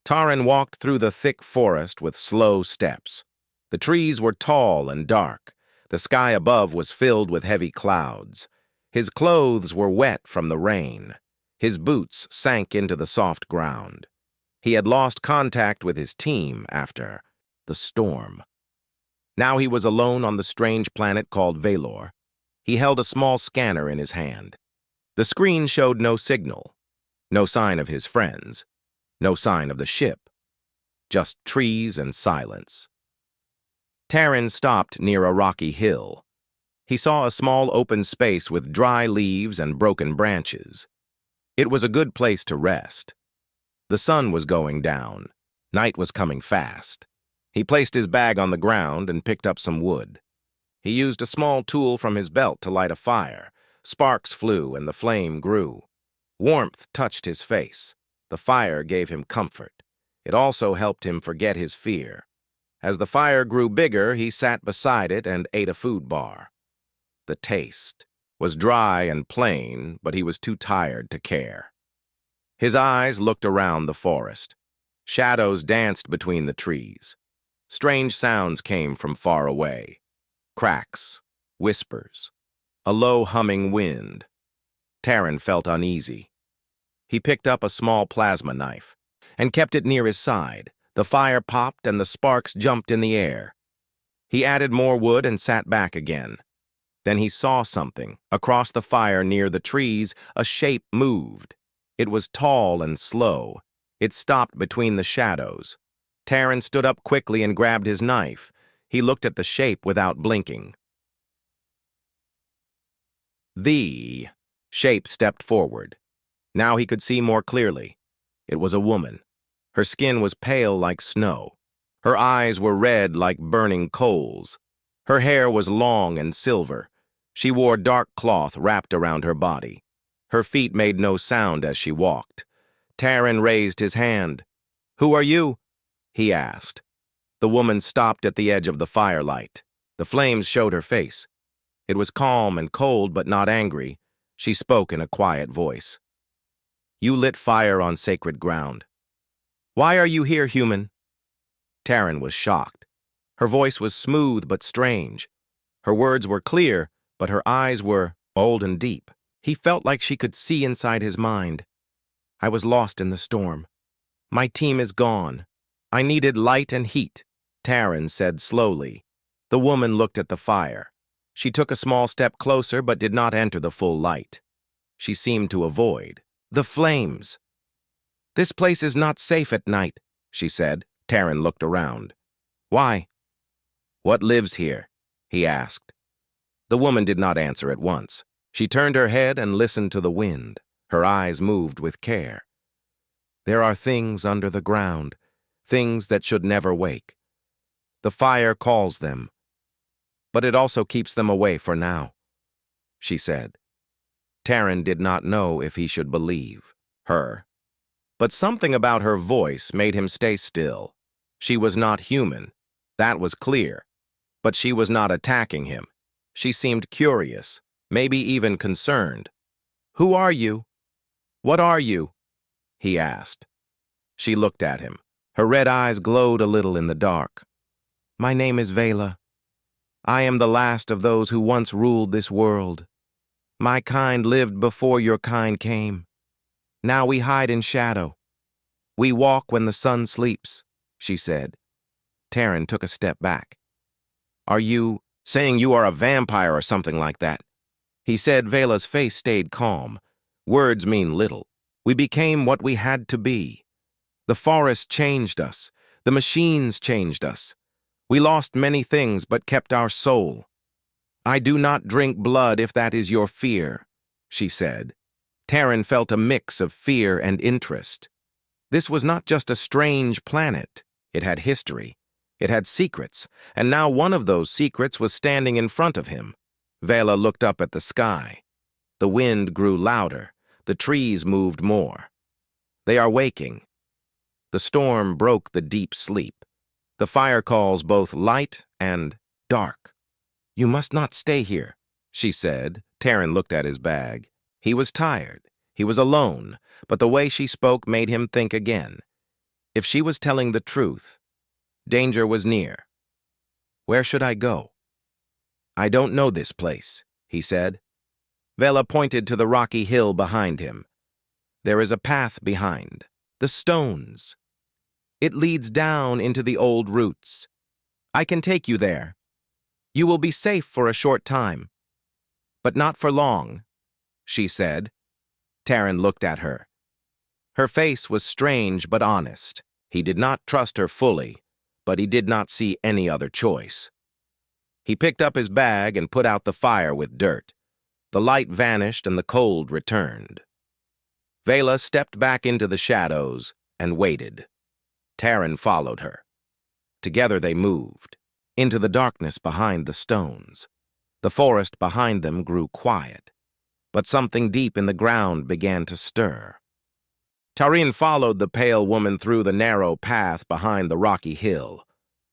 Taran walked through the thick forest with slow steps. The trees were tall and dark. The sky above was filled with heavy clouds. His clothes were wet from the rain. His boots sank into the soft ground. He had lost contact with his team after the storm. Now he was alone on the strange planet called Valor. He held a small scanner in his hand. The screen showed no signal, no sign of his friends, no sign of the ship, just trees and silence. Taran stopped near a rocky hill. He saw a small open space with dry leaves and broken branches. It was a good place to rest. The sun was going down. Night was coming fast. He placed his bag on the ground and picked up some wood. He used a small tool from his belt to light a fire. Sparks flew and the flame grew. Warmth touched his face. The fire gave him comfort. It also helped him forget his fear. As the fire grew bigger, he sat beside it and ate a food bar. The taste was dry and plain, but he was too tired to care. His eyes looked around the forest. Shadows danced between the trees. Strange sounds came from far away. Cracks, whispers, a low humming wind. Taran felt uneasy. He picked up a small plasma knife and kept it near his side. The fire popped and the sparks jumped in the air. He added more wood and sat back again. Then he saw something. Across the fire near the trees, a shape moved. It was tall and slow. It stopped between the shadows. Taran stood up quickly and grabbed his knife. He looked at the shape without blinking. The shape stepped forward. Now he could see more clearly. It was a woman. Her skin was pale like snow. Her eyes were red like burning coals. Her hair was long and silver. She wore dark cloth wrapped around her body. Her feet made no sound as she walked. Taran raised his hand. "Who are you?" he asked. The woman stopped at the edge of the firelight. The flames showed her face. It was calm and cold, but not angry. She spoke in a quiet voice. "You lit fire on sacred ground. Why are you here, human?" Taran was shocked. Her voice was smooth but strange. Her words were clear, but her eyes were bold and deep. He felt like she could see inside his mind. "I was lost in the storm. My team is gone. I needed light and heat," Taran said slowly. The woman looked at the fire. She took a small step closer but did not enter the full light. She seemed to avoid the flames. "This place is not safe at night," she said. Taran looked around. "Why?" "What lives here?" he asked. The woman did not answer at once. She turned her head and listened to the wind. Her eyes moved with care. "There are things under the ground, things that should never wake. The fire calls them, but it also keeps them away for now," she said. Taran did not know if he should believe her. But something about her voice made him stay still. She was not human, that was clear. But she was not attacking him. She seemed curious, maybe even concerned. "Who are you? What are you?" he asked. She looked at him. Her red eyes glowed a little in the dark. "My name is Vela. I am the last of those who once ruled this world. My kind lived before your kind came. Now we hide in shadow. We walk when the sun sleeps," she said. Taran took a step back. "Are you saying you are a vampire or something like that?" He said. Vela's face stayed calm. "Words mean little. We became what we had to be. The forest changed us. The machines changed us. We lost many things but kept our soul. I do not drink blood if that is your fear," she said. Taran felt a mix of fear and interest. This was not just a strange planet. It had history. It had secrets, and now one of those secrets was standing in front of him. Vela looked up at the sky. The wind grew louder. The trees moved more. "They are waking." The storm broke the deep sleep. The fire calls both light and dark. "You must not stay here," she said. Taran looked at his bag. He was tired. He was alone, but the way she spoke made him think again. If she was telling the truth, danger was near. Where should I go? I don't know this place, he said. Vela pointed to the rocky hill behind him. There is a path behind. The stones. It leads down into the old roots. I can take you there. You will be safe for a short time. But not for long, she said. Taryn looked at her. Her face was strange but honest. He did not trust her fully, but he did not see any other choice. He picked up his bag and put out the fire with dirt. The light vanished and the cold returned. Vela stepped back into the shadows and waited. Taryn followed her. Together they moved, into the darkness behind the stones. The forest behind them grew quiet, but something deep in the ground began to stir. Taryn followed the pale woman through the narrow path behind the rocky hill.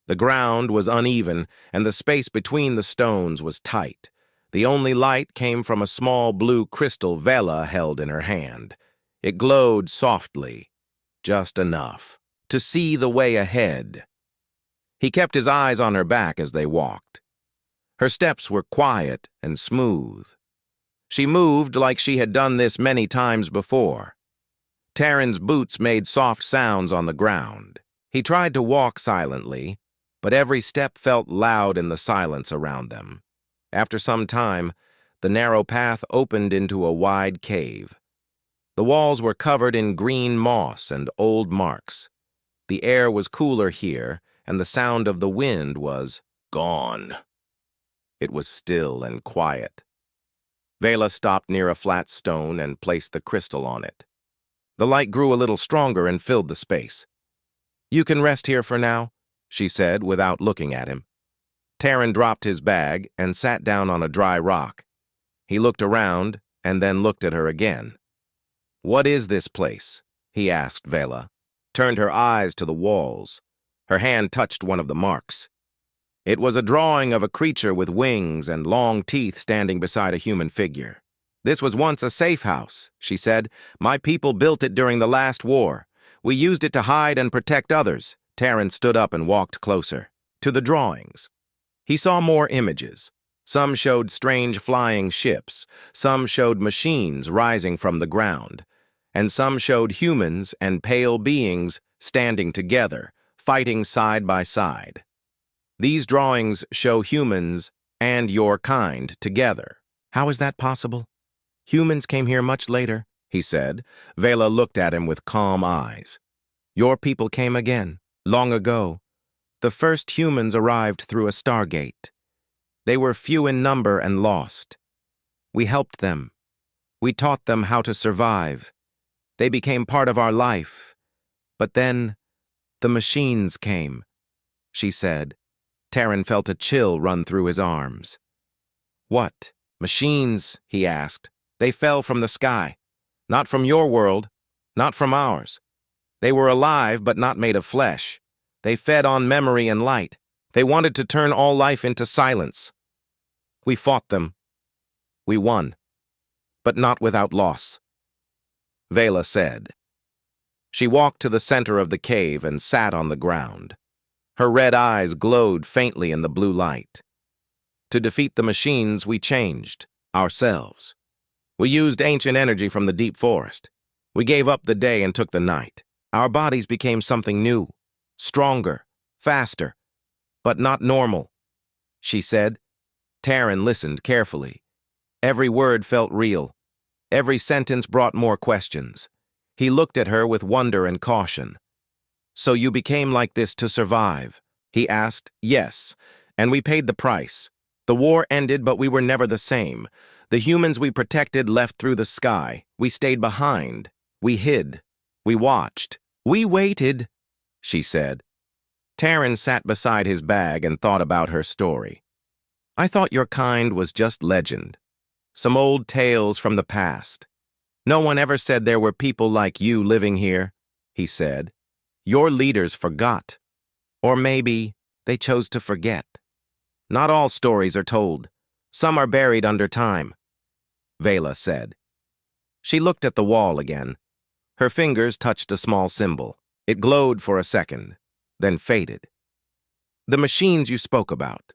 The ground was uneven, and the space between the stones was tight. The only light came from a small blue crystal Vela held in her hand. It glowed softly, just enough to see the way ahead. He kept his eyes on her back as they walked. Her steps were quiet and smooth. She moved like she had done this many times before. Taryn's boots made soft sounds on the ground. He tried to walk silently, but every step felt loud in the silence around them. After some time, the narrow path opened into a wide cave. The walls were covered in green moss and old marks. The air was cooler here, and the sound of the wind was gone. It was still and quiet. Vela stopped near a flat stone and placed the crystal on it. The light grew a little stronger and filled the space. "You can rest here for now," she said without looking at him. Taryn dropped his bag and sat down on a dry rock. He looked around and then looked at her again. "What is this place?" he asked Vela. Turned her eyes to the walls. Her hand touched one of the marks. It was a drawing of a creature with wings and long teeth standing beside a human figure. "This was once a safe house," she said. "My people built it during the last war. We used it to hide and protect others." Taryn stood up and walked closer to the drawings. He saw more images. Some showed strange flying ships, some showed machines rising from the ground, and some showed humans and pale beings standing together, fighting side by side. "These drawings show humans and your kind together. How is that possible?" "Humans came here much later," he said. Vela looked at him with calm eyes. "Your people came again, long ago. The first humans arrived through a stargate. They were few in number and lost. We helped them. We taught them how to survive. They became part of our life. But then, the machines came," she said. Taryn felt a chill run through his arms. "What? Machines?" he asked. "They fell from the sky. Not from your world, not from ours. They were alive but not made of flesh. They fed on memory and light. They wanted to turn all life into silence. We fought them. We won, but not without loss," Vela said. She walked to the center of the cave and sat on the ground. Her red eyes glowed faintly in the blue light. "To defeat the machines, we changed ourselves. We used ancient energy from the deep forest. We gave up the day and took the night. Our bodies became something new, stronger, faster, but not normal," she said. Taryn listened carefully. Every word felt real. Every sentence brought more questions. He looked at her with wonder and caution. "So you became like this to survive?" he asked. "Yes, and we paid the price. The war ended, but we were never the same. The humans we protected left through the sky. We stayed behind. We hid. We watched. We waited," she said. Taryn sat beside his bag and thought about her story. "I thought your kind was just legend. Some old tales from the past. No one ever said there were people like you living here," he said. "Your leaders forgot. Or maybe they chose to forget. Not all stories are told. Some are buried under time," Vela said. She looked at the wall again. Her fingers touched a small symbol. It glowed for a second, then faded. The machines you spoke about,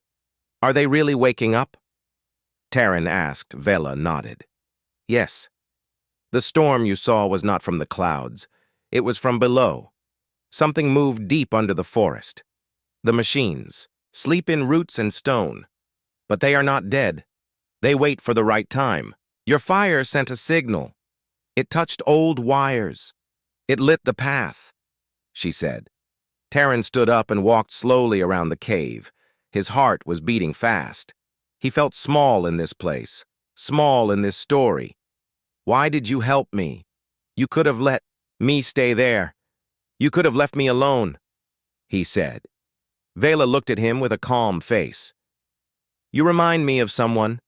are they really waking up? Taryn asked. Vela nodded. Yes. The storm you saw was not from the clouds. It was from below. Something moved deep under the forest. The machines sleep in roots and stone, but they are not dead. They wait for the right time. Your fire sent a signal. It touched old wires. It lit the path, she said. Taryn stood up and walked slowly around the cave. His heart was beating fast. He felt small in this place, small in this story. Why did you help me? You could have let me stay there. You could have left me alone, he said. Vela looked at him with a calm face. You remind me of someone.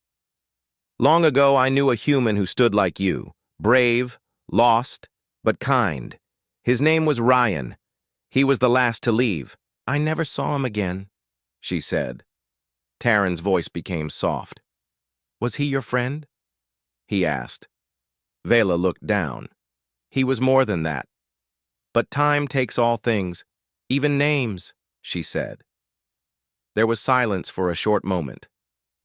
Long ago, I knew a human who stood like you, brave, lost, but kind. His name was Ryan. He was the last to leave. I never saw him again, she said. Taryn's voice became soft. Was he your friend? He asked. Vela looked down. He was more than that. But time takes all things, even names, she said. There was silence for a short moment.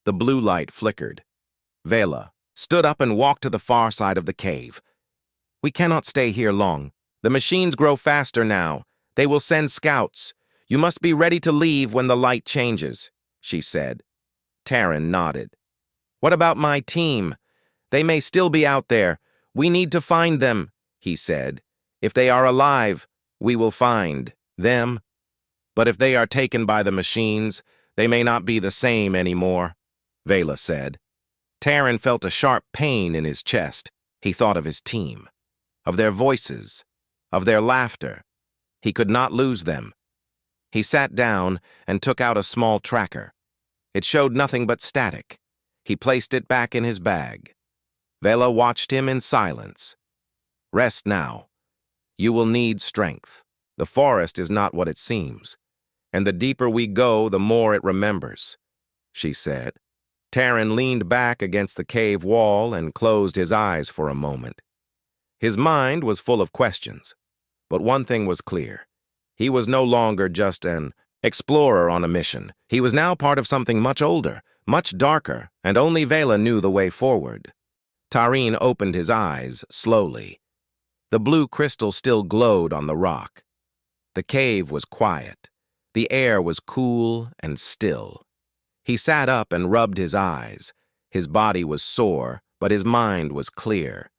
The blue light flickered. Vela stood up and walked to the far side of the cave. We cannot stay here long. The machines grow faster now. They will send scouts. You must be ready to leave when the light changes, she said. Taryn nodded. What about my team? They may still be out there. We need to find them, he said. If they are alive, we will find them. But if they are taken by the machines, they may not be the same anymore, Vela said. Taryn felt a sharp pain in his chest. He thought of his team, of their voices, of their laughter. He could not lose them. He sat down and took out a small tracker. It showed nothing but static. He placed it back in his bag. Vela watched him in silence. Rest now. You will need strength. The forest is not what it seems, and the deeper we go, the more it remembers, she said. Taryn leaned back against the cave wall and closed his eyes for a moment. His mind was full of questions, but one thing was clear. He was no longer just an explorer on a mission. He was now part of something much older, much darker, and only Vela knew the way forward. Taryn opened his eyes slowly. The blue crystal still glowed on the rock. The cave was quiet. The air was cool and still. He sat up and rubbed his eyes. His body was sore, but his mind was clear.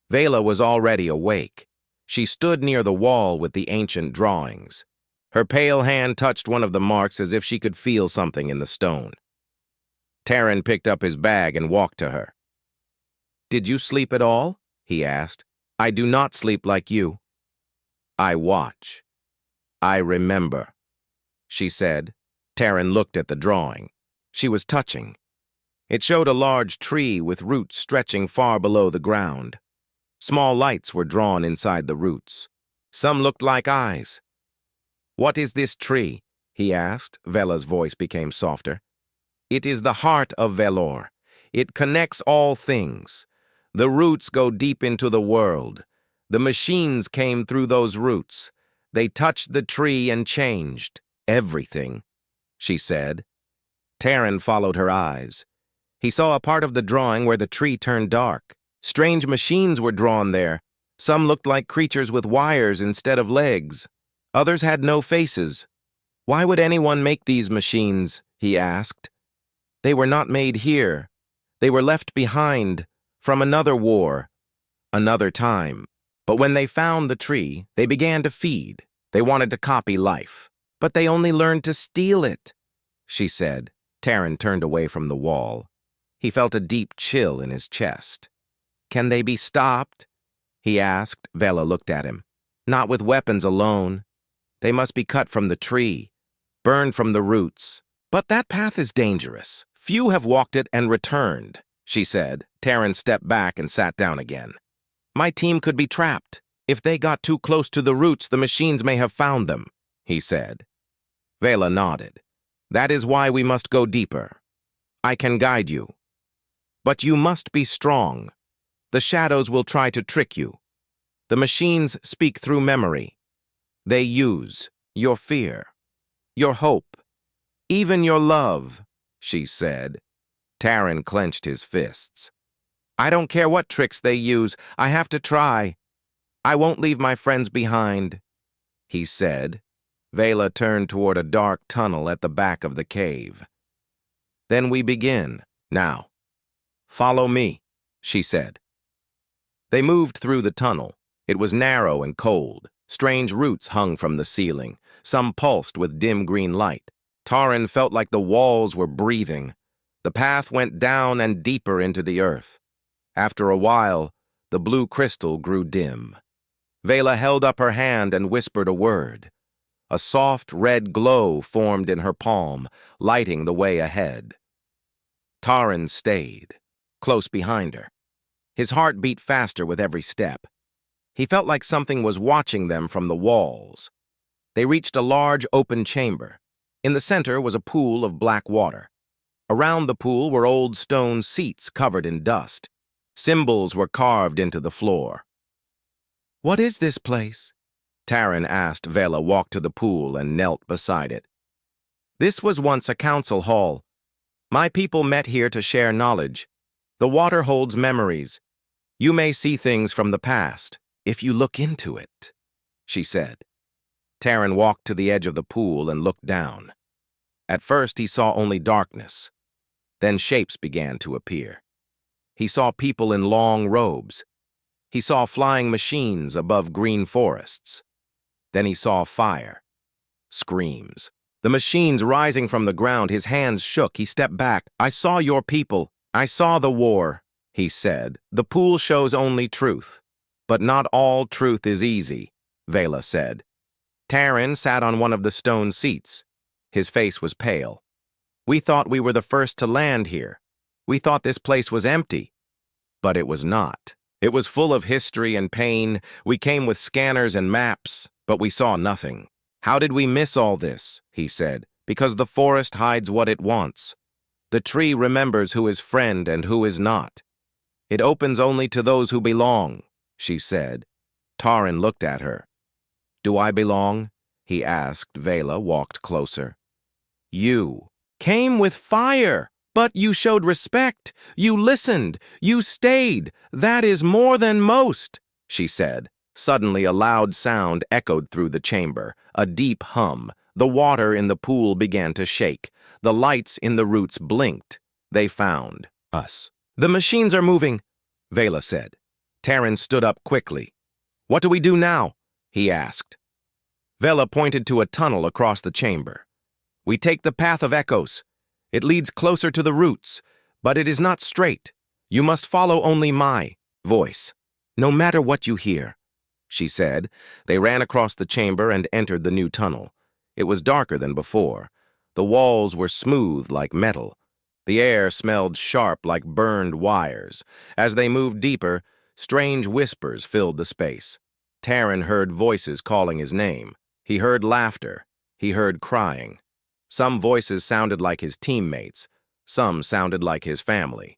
Vela was already awake. She stood near the wall with the ancient drawings. Her pale hand touched one of the marks as if she could feel something in the stone. Taryn picked up his bag and walked to her. Did you sleep at all? He asked. I do not sleep like you. I watch. I remember, she said. Taryn looked at the drawing. She was touching. It showed a large tree with roots stretching far below the ground. Small lights were drawn inside the roots. Some looked like eyes. What is this tree? He asked. Vela's voice became softer. It is the heart of Velor. It connects all things. The roots go deep into the world. The machines came through those roots. They touched the tree and changed everything, she said. Taryn followed her eyes. He saw a part of the drawing where the tree turned dark. Strange machines were drawn there. Some looked like creatures with wires instead of legs. Others had no faces. Why would anyone make these machines? He asked. They were not made here. They were left behind from another war, another time. But when they found the tree, they began to feed. They wanted to copy life. But they only learned to steal it, she said. Taryn turned away from the wall. He felt a deep chill in his chest. Can they be stopped? He asked. Vela looked at him. Not with weapons alone. They must be cut from the tree, burned from the roots. But that path is dangerous. Few have walked it and returned, she said. Taryn stepped back and sat down again. My team could be trapped. If they got too close to the roots, the machines may have found them, he said. Vela nodded. That is why we must go deeper. I can guide you. But you must be strong. The shadows will try to trick you. The machines speak through memory. They use your fear, your hope, even your love, she said. Taryn clenched his fists. I don't care what tricks they use. I have to try. I won't leave my friends behind, he said. Vela turned toward a dark tunnel at the back of the cave. Then we begin. Now, follow me, she said. They moved through the tunnel. It was narrow and cold. Strange roots hung from the ceiling. Some pulsed with dim green light. Taryn felt like the walls were breathing. The path went down and deeper into the earth. After a while, the blue crystal grew dim. Vela held up her hand and whispered a word. A soft red glow formed in her palm, lighting the way ahead. Taryn stayed, close behind her. His heart beat faster with every step. He felt like something was watching them from the walls. They reached a large open chamber. In the center was a pool of black water. Around the pool were old stone seats covered in dust. Symbols were carved into the floor. What is this place? Taryn asked. Vela walked to the pool and knelt beside it. This was once a council hall. My people met here to share knowledge. The water holds memories. You may see things from the past if you look into it, she said. Taryn walked to the edge of the pool and looked down. At first he saw only darkness. Then shapes began to appear. He saw people in long robes. He saw flying machines above green forests. Then he saw fire. Screams. The machines rising from the ground, his hands shook. He stepped back. I saw your people. I saw the war, he said. The pool shows only truth. But not all truth is easy, Vela said. Taryn sat on one of the stone seats. His face was pale. We thought we were the first to land here. We thought this place was empty. But it was not. It was full of history and pain. We came with scanners and maps, but we saw nothing. How did we miss all this? He said. Because the forest hides what it wants. The tree remembers who is friend and who is not. It opens only to those who belong, she said. Taryn looked at her. Do I belong? He asked. Vela walked closer. You came with fire, but you showed respect. You listened. You stayed. That is more than most, she said. Suddenly a loud sound echoed through the chamber, a deep hum. The water in the pool began to shake. The lights in the roots blinked. They found us. The machines are moving, Vela said. Taryn stood up quickly. What do we do now? He asked. Vela pointed to a tunnel across the chamber. We take the path of echoes. It leads closer to the roots, but it is not straight. You must follow only my voice, no matter what you hear, she said. They ran across the chamber and entered the new tunnel. It was darker than before. The walls were smooth like metal. The air smelled sharp like burned wires. As they moved deeper, strange whispers filled the space. Taryn heard voices calling his name. He heard laughter. He heard crying. Some voices sounded like his teammates. Some sounded like his family.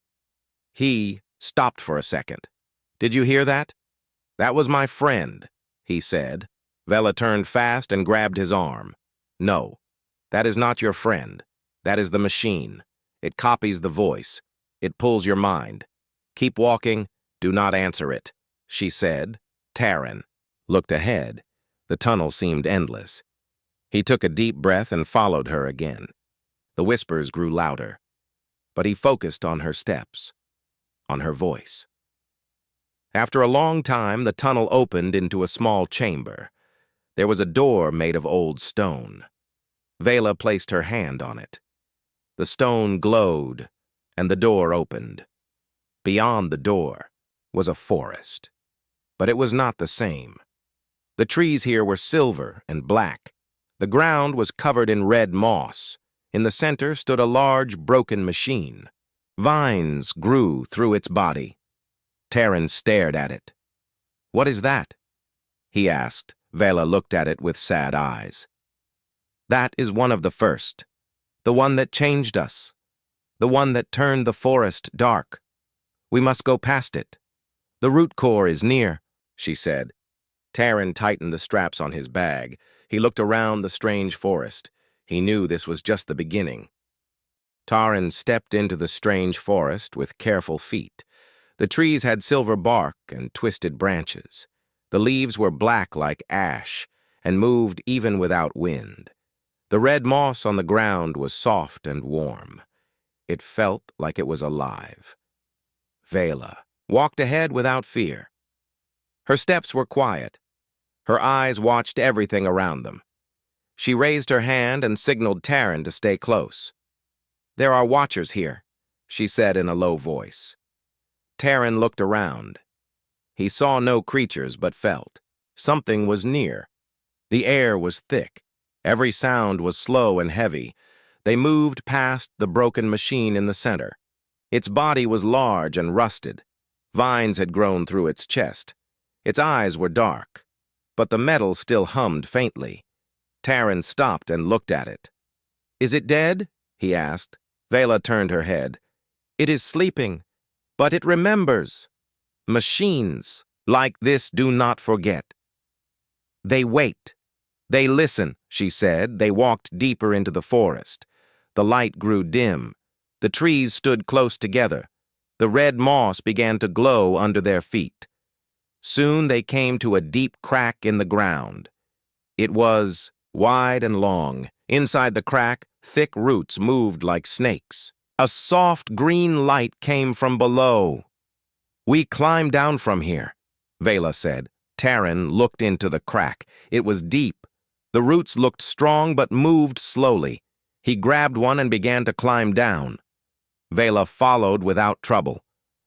He stopped for a second. Did you hear that? That was my friend, he said. Vela turned fast and grabbed his arm. No, that is not your friend. That is the machine. It copies the voice. It pulls your mind. Keep walking. Do not answer it, she said. Taryn looked ahead. The tunnel seemed endless. He took a deep breath and followed her again. The whispers grew louder, but he focused on her steps, on her voice. After a long time, the tunnel opened into a small chamber. There was a door made of old stone. Vela placed her hand on it. The stone glowed, and the door opened. Beyond the door was a forest, but it was not the same. The trees here were silver and black. The ground was covered in red moss. In the center stood a large, broken machine. Vines grew through its body. Taryn stared at it. What is that? He asked. Vela looked at it with sad eyes. That is one of the first. The one that changed us. The one that turned the forest dark. We must go past it. The root core is near, she said. Taryn tightened the straps on his bag. He looked around the strange forest. He knew this was just the beginning. Taryn stepped into the strange forest with careful feet. The trees had silver bark and twisted branches. The leaves were black like ash and moved even without wind. The red moss on the ground was soft and warm. It felt like it was alive. Vela walked ahead without fear. Her steps were quiet. Her eyes watched everything around them. She raised her hand and signaled Taryn to stay close. "There are watchers here," she said in a low voice. Taryn looked around. He saw no creatures but felt something was near. The air was thick. Every sound was slow and heavy. They moved past the broken machine in the center. Its body was large and rusted. Vines had grown through its chest. Its eyes were dark, but the metal still hummed faintly. Taryn stopped and looked at it. "Is it dead?" he asked. Vela turned her head. "It is sleeping, but it remembers. Machines like this do not forget. They wait. They listen," she said. They walked deeper into the forest. The light grew dim. The trees stood close together. The red moss began to glow under their feet. Soon they came to a deep crack in the ground. It was wide and long. Inside the crack, thick roots moved like snakes. A soft green light came from below. "We climb down from here," Vela said. Taryn looked into the crack. It was deep. The roots looked strong but moved slowly. He grabbed one and began to climb down. Vela followed without trouble.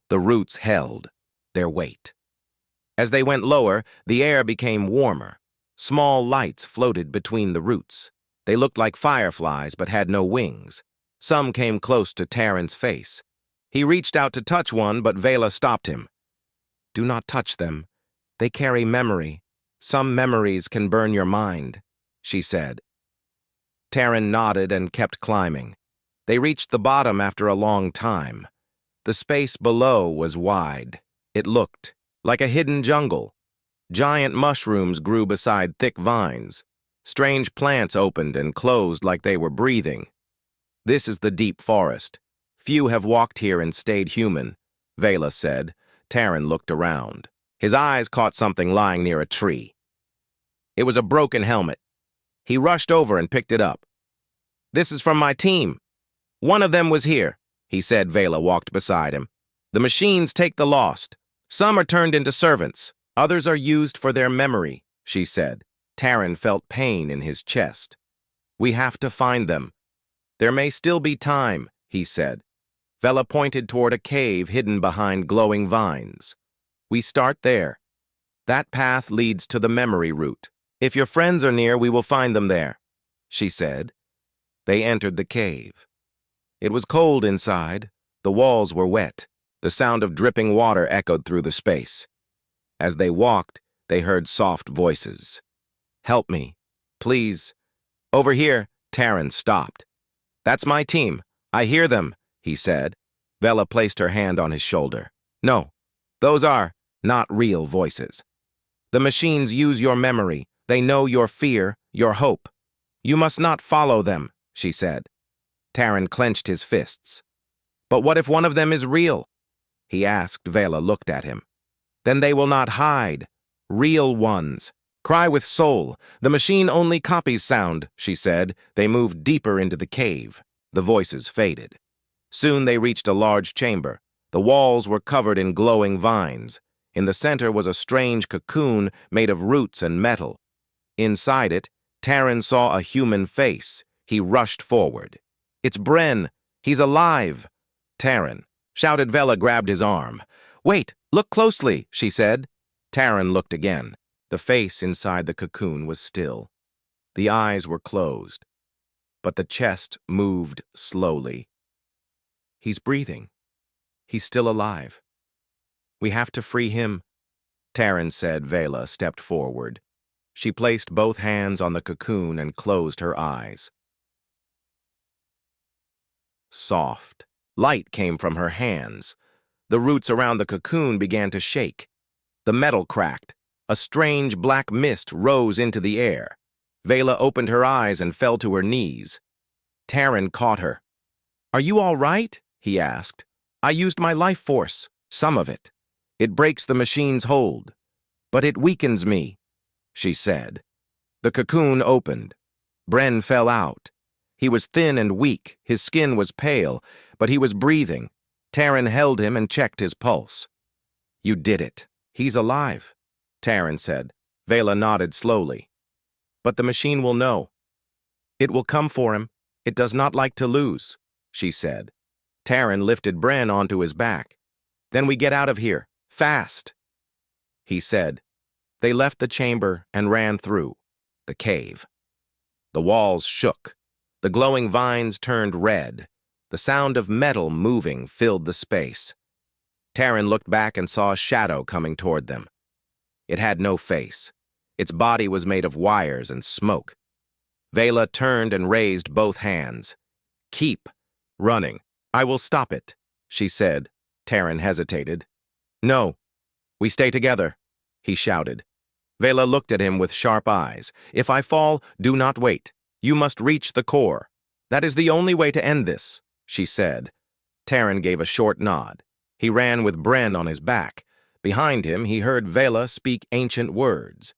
The roots held their weight. As they went lower, the air became warmer. Small lights floated between the roots. They looked like fireflies but had no wings. Some came close to Taryn's face. He reached out to touch one, but Vela stopped him. "Do not touch them. They carry memory. Some memories can burn your mind," she said. Taryn nodded and kept climbing. They reached the bottom after a long time. The space below was wide. It looked like a hidden jungle. Giant mushrooms grew beside thick vines. Strange plants opened and closed like they were breathing. "This is the deep forest. Few have walked here and stayed human," Vela said. Taryn looked around. His eyes caught something lying near a tree. It was a broken helmet. He rushed over and picked it up. "This is from my team. One of them was here," he said. Vela walked beside him. "The machines take the lost. Some are turned into servants. Others are used for their memory," she said. Taryn felt pain in his chest. "We have to find them. There may still be time," he said. Vela pointed toward a cave hidden behind glowing vines. "We start there. That path leads to the memory route. If your friends are near, we will find them there," she said. They entered the cave. It was cold inside. The walls were wet. The sound of dripping water echoed through the space. As they walked, they heard soft voices. "Help me, please." "Over here." Taryn stopped. "That's my team. I hear them," he said. Vela placed her hand on his shoulder. "No, those are not real voices. The machines use your memory. They know your fear, your hope. You must not follow them," she said. Taryn clenched his fists. "But what if one of them is real?" he asked. Vela looked at him. "Then they will not hide. Real ones. Cry with soul. The machine only copies sound," she said. They moved deeper into the cave. The voices faded. Soon they reached a large chamber. The walls were covered in glowing vines. In the center was a strange cocoon made of roots and metal. Inside it, Taryn saw a human face. He rushed forward. "It's Bren. He's alive." "Taryn," shouted. Vela grabbed his arm. "Wait, look closely," she said. Taryn looked again. The face inside the cocoon was still. The eyes were closed, but the chest moved slowly. "He's breathing. He's still alive. We have to free him," Taryn said. Vela stepped forward. She placed both hands on the cocoon and closed her eyes. Soft light came from her hands. The roots around the cocoon began to shake. The metal cracked. A strange black mist rose into the air. Vela opened her eyes and fell to her knees. Taryn caught her. "Are you all right?" he asked. "I used my life force, some of it. It breaks the machine's hold. But it weakens me," she said. The cocoon opened. Bren fell out. He was thin and weak, his skin was pale, but he was breathing. Taryn held him and checked his pulse. "You did it. He's alive," Taryn said. Vela nodded slowly. "But the machine will know. It will come for him. It does not like to lose," she said. Taryn lifted Bren onto his back. "Then we get out of here, fast," he said. They left the chamber and ran through the cave. The walls shook. The glowing vines turned red. The sound of metal moving filled the space. Taryn looked back and saw a shadow coming toward them. It had no face. Its body was made of wires and smoke. Vela turned and raised both hands. "Keep running. I will stop it," she said. Taryn hesitated. "No, we stay together," he shouted. Vela looked at him with sharp eyes. "If I fall, do not wait. You must reach the core. That is the only way to end this," she said. Taryn gave a short nod. He ran with Bren on his back. Behind him, he heard Vela speak ancient words.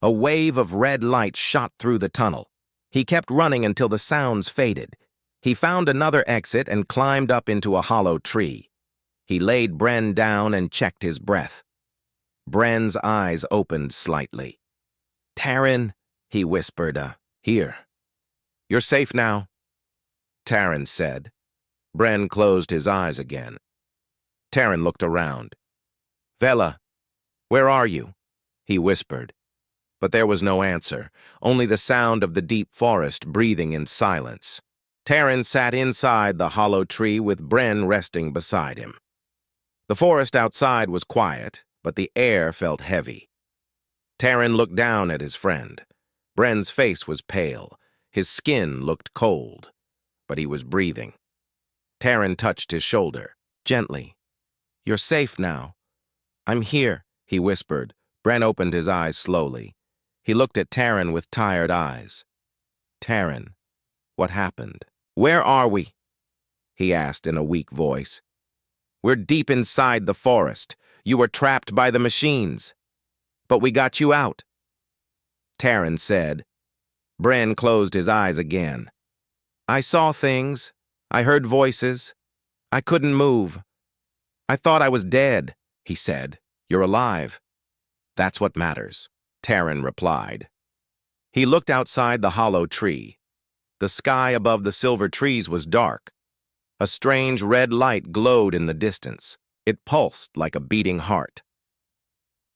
A wave of red light shot through the tunnel. He kept running until the sounds faded. He found another exit and climbed up into a hollow tree. He laid Bren down and checked his breath. Bren's eyes opened slightly. "Taryn," he whispered, "here. You're safe now," Taryn said. Bren closed his eyes again. Taryn looked around. "Vela, where are you?" he whispered. But there was no answer, only the sound of the deep forest breathing in silence. Taryn sat inside the hollow tree with Bren resting beside him. The forest outside was quiet, but the air felt heavy. Taryn looked down at his friend. Bren's face was pale. His skin looked cold, but he was breathing. Taryn touched his shoulder, gently. "You're safe now." "I'm here," he whispered. Bren opened his eyes slowly. He looked at Taryn with tired eyes. "Taryn, what happened?" "Where are we?" he asked in a weak voice. "We're deep inside the forest. You were trapped by the machines. But we got you out," Taryn said. Bren closed his eyes again. "I saw things. I heard voices. I couldn't move. I thought I was dead," he said. "You're alive. That's what matters," Taryn replied. He looked outside the hollow tree. The sky above the silver trees was dark. A strange red light glowed in the distance. It pulsed like a beating heart.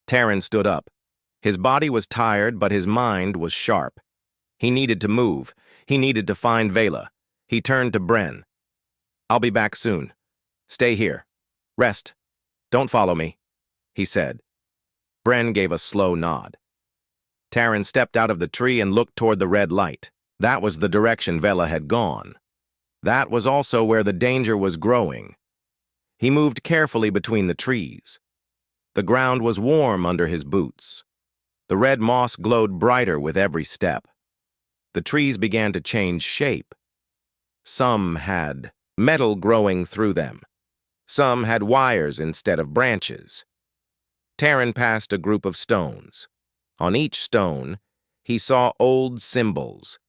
Taryn stood up. His body was tired, but his mind was sharp. He needed to move. He needed to find Vela. He turned to Bren. "I'll be back soon. Stay here. Rest. Don't follow me," he said. Bren gave a slow nod. Taryn stepped out of the tree and looked toward the red light. That was the direction Vela had gone. That was also where the danger was growing. He moved carefully between the trees. The ground was warm under his boots. The red moss glowed brighter with every step. The trees began to change shape. Some had metal growing through them. Some had wires instead of branches. Taryn passed a group of stones. On each stone, he saw old symbols.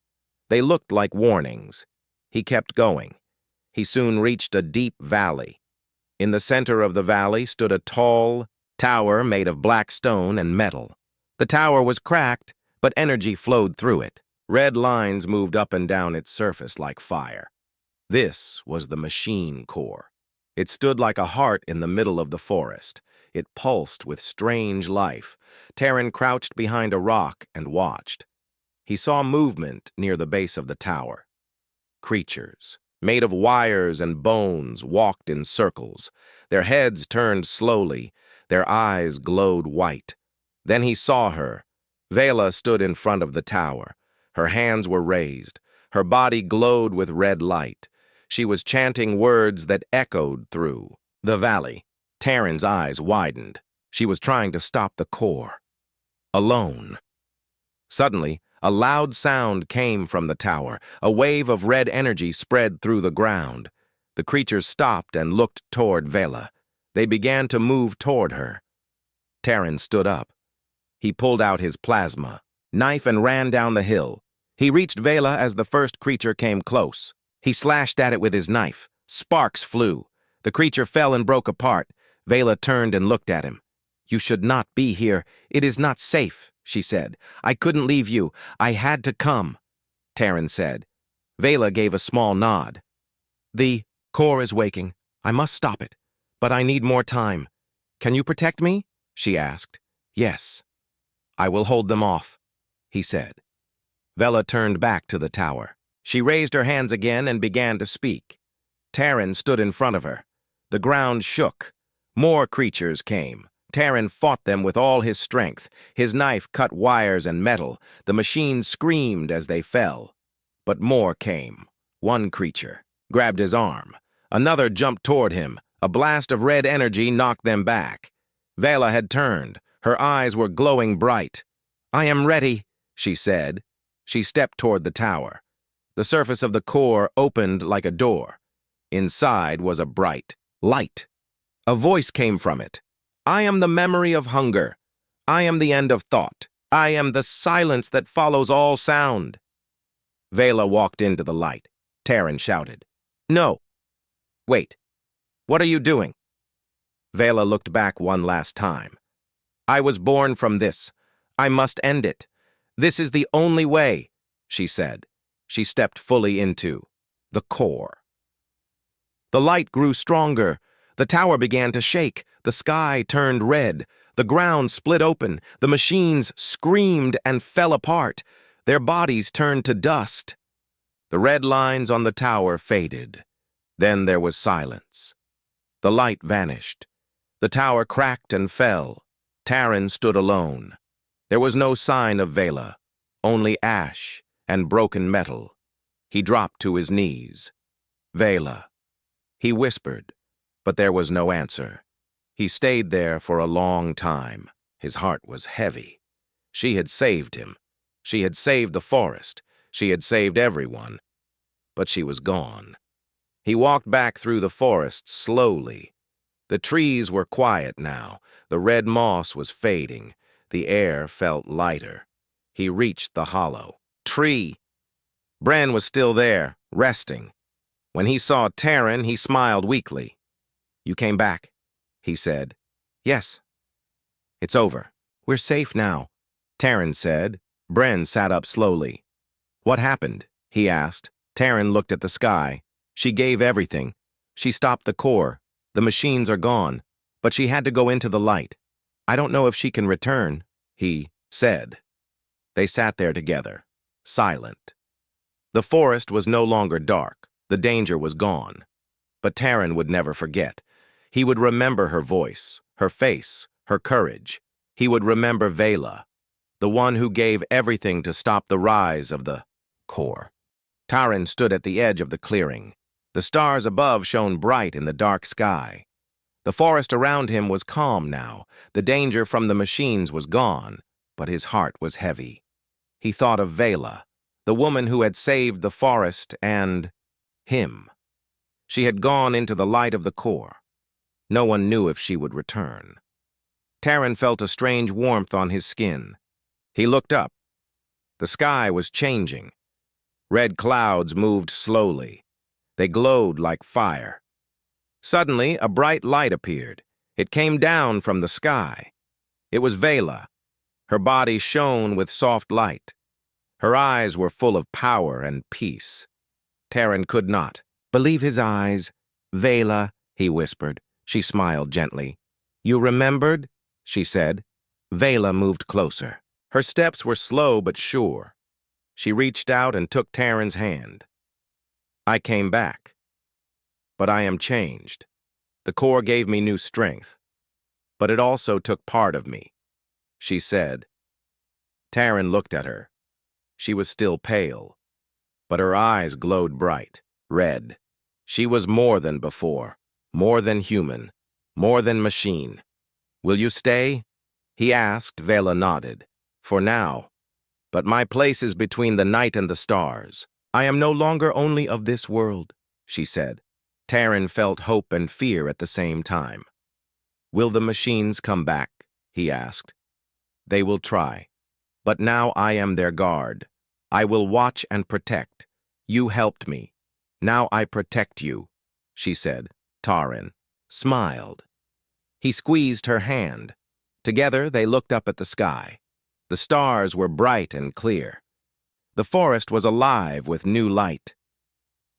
They looked like warnings. He kept going. He soon reached a deep valley. In the center of the valley stood a tall tower made of black stone and metal. The tower was cracked, but energy flowed through it. Red lines moved up and down its surface like fire. This was the machine core. It stood like a heart in the middle of the forest. It pulsed with strange life. Taryn crouched behind a rock and watched. He saw movement near the base of the tower. Creatures, made of wires and bones, walked in circles. Their heads turned slowly. Their eyes glowed white. Then he saw her. Vela stood in front of the tower. Her hands were raised. Her body glowed with red light. She was chanting words that echoed through the valley. Taryn's eyes widened. She was trying to stop the core. alone. Suddenly, a loud sound came from the tower. A wave of red energy spread through the ground. The creatures stopped and looked toward Vela. They began to move toward her. Terran stood up. He pulled out his plasma knife and ran down the hill. He reached Vela as the first creature came close. He slashed at it with his knife. Sparks flew. The creature fell and broke apart. Vela turned and looked at him. "You should not be here. It is not safe," she said. "I couldn't leave you. I had to come," Terran said. Vela gave a small nod. "The core is waking. I must stop it. But I need more time. Can you protect me?" she asked. "Yes. I will hold them off," he said. Vela turned back to the tower. She raised her hands again and began to speak. Terran stood in front of her. The ground shook. More creatures came. Terran fought them with all his strength. His knife cut wires and metal. The machines screamed as they fell. But more came. One creature grabbed his arm. Another jumped toward him. A blast of red energy knocked them back. Vela had turned. Her eyes were glowing bright. "I am ready," she said. She stepped toward the tower. The surface of the core opened like a door. Inside was a bright light. A voice came from it. "I am the memory of hunger. I am the end of thought. I am the silence that follows all sound." Vela walked into the light. Terran shouted, "No. Wait. What are you doing?" Vela looked back one last time. "I was born from this. I must end it. This is the only way," she said. She stepped fully into the core. The light grew stronger. The tower began to shake. The sky turned red. The ground split open. The machines screamed and fell apart. Their bodies turned to dust. The red lines on the tower faded. Then there was silence. The light vanished. The tower cracked and fell. Terran stood alone. There was no sign of Vela, only ash and broken metal. He dropped to his knees. "Vela." He whispered, but there was no answer. He stayed there for a long time. His heart was heavy. She had saved him. She had saved the forest. She had saved everyone. But she was gone. He walked back through the forest slowly. The trees were quiet now. The red moss was fading. The air felt lighter. He reached the hollow tree. Bren was still there, resting. When he saw Terran, he smiled weakly. "You came back," he said. "Yes." "It's over. We're safe now," Terran said. Bren sat up slowly. "What happened?" he asked. Terran looked at the sky. "She gave everything. She stopped the core. The machines are gone. But she had to go into the light. I don't know if she can return," he said. They sat there together, silent. The forest was no longer dark. The danger was gone. But Terran would never forget. He would remember her voice, her face, her courage. He would remember Vela, the one who gave everything to stop the rise of the core. Terran stood at the edge of the clearing. The stars above shone bright in the dark sky. The forest around him was calm now. The danger from the machines was gone, but his heart was heavy. He thought of Vela, the woman who had saved the forest, and him. She had gone into the light of the core. No one knew if she would return. Terran felt a strange warmth on his skin. He looked up. The sky was changing. Red clouds moved slowly. They glowed like fire. Suddenly, a bright light appeared. It came down from the sky. It was Vela. Her body shone with soft light. Her eyes were full of power and peace. Terran could not believe his eyes. "Vela," he whispered. She smiled gently. "You remembered?" she said. Vela moved closer. Her steps were slow but sure. She reached out and took Terran's hand. "I came back. But I am changed. The core gave me new strength. But it also took part of me," she said. Terran looked at her. She was still pale, but her eyes glowed bright, red. She was more than before, more than human, more than machine. "Will you stay?" he asked. Vela nodded. For now. But my place is between the night and the stars. I am no longer only of this world, she said. Taryn felt hope and fear at the same time. Will the machines come back? He asked. They will try. But now I am their guard. I will watch and protect. You helped me. Now I protect you, she said. Taryn smiled. He squeezed her hand. Together they looked up at the sky. The stars were bright and clear. The forest was alive with new light.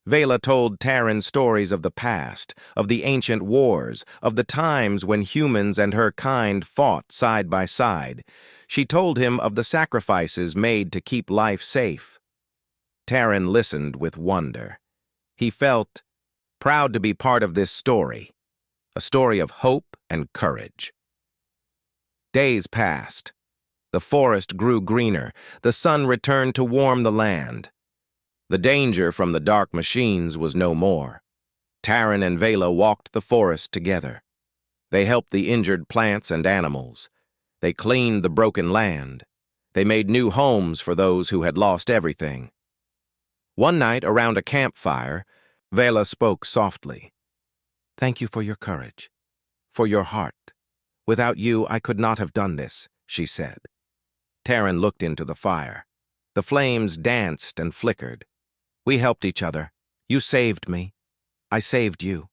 Vela told Taryn stories of the past, of the ancient wars, of the times when humans and her kind fought side by side. She told him of the sacrifices made to keep life safe. Taryn listened with wonder. He felt proud to be part of this story, a story of hope and courage. Days passed. The forest grew greener. The sun returned to warm the land. The danger from the dark machines was no more. Taryn and Vela walked the forest together. They helped the injured plants and animals. They cleaned the broken land. They made new homes for those who had lost everything. One night, around a campfire, Vela spoke softly. "Thank you for your courage, for your heart. Without you, I could not have done this," she said. Taryn looked into the fire. The flames danced and flickered. "We helped each other. You saved me. I saved you.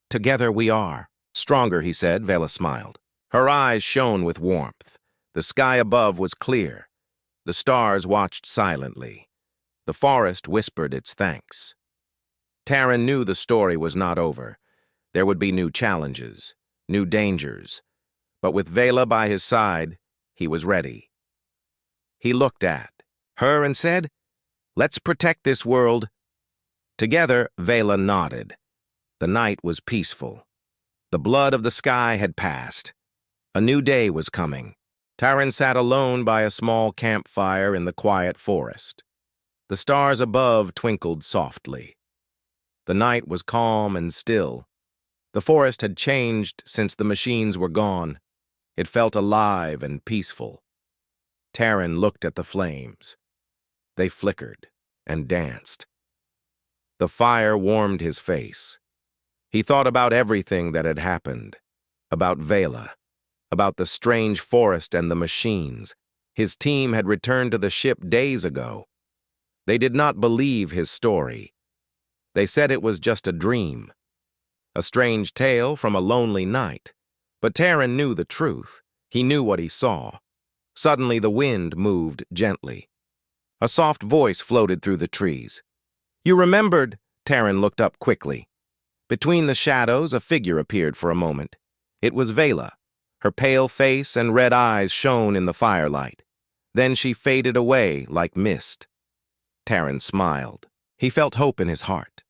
Together we are." "Stronger," he said. Vela smiled. Her eyes shone with warmth. The sky above was clear. The stars watched silently. The forest whispered its thanks. Taryn knew the story was not over. There would be new challenges, new dangers. But with Vela by his side, he was ready. He looked at her and said, "Let's protect this world." Together, Vela nodded. The night was peaceful. The blood of the sky had passed. A new day was coming. Taryn sat alone by a small campfire in the quiet forest. The stars above twinkled softly. The night was calm and still. The forest had changed since the machines were gone. It felt alive and peaceful. Taryn looked at the flames. They flickered and danced. The fire warmed his face. He thought about everything that had happened, about Vela, about the strange forest and the machines. His team had returned to the ship days ago. They did not believe his story. They said it was just a dream, a strange tale from a lonely night. But Taryn knew the truth. He knew what he saw. Suddenly the wind moved gently. A soft voice floated through the trees. "You remembered!" Taryn looked up quickly. Between the shadows, a figure appeared for a moment. It was Vela. Her pale face and red eyes shone in the firelight. Then she faded away like mist. Taryn smiled. He felt hope in his heart.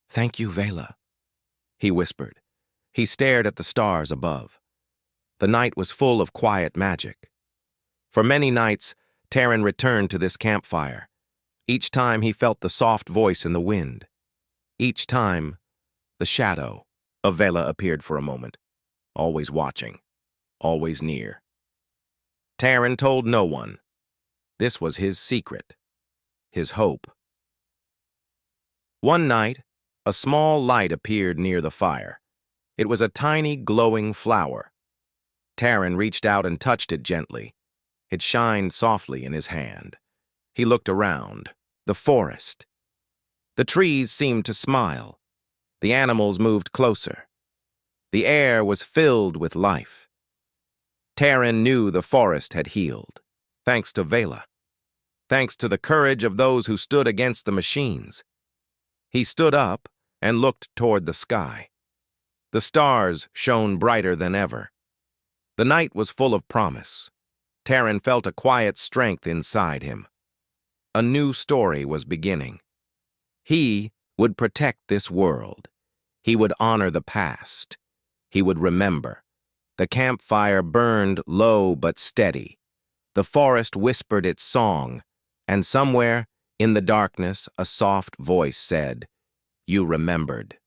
"Thank you, Vela," he whispered. He stared at the stars above. The night was full of quiet magic. For many nights, Taryn returned to this campfire. Each time he felt the soft voice in the wind. Each time, the shadow of Vela appeared for a moment, always watching, always near. Taryn told no one. This was his secret, his hope. One night, a small light appeared near the fire. It was a tiny, glowing flower. Taryn reached out and touched it gently. It shined softly in his hand. He looked around. The forest. The trees seemed to smile. The animals moved closer. The air was filled with life. Taryn knew the forest had healed, thanks to Vela, thanks to the courage of those who stood against the machines. He stood up and looked toward the sky. The stars shone brighter than ever. The night was full of promise. Taryn felt a quiet strength inside him. A new story was beginning. He would protect this world. He would honor the past. He would remember. The campfire burned low but steady. The forest whispered its song, and somewhere, in the darkness, a soft voice said, "You remembered."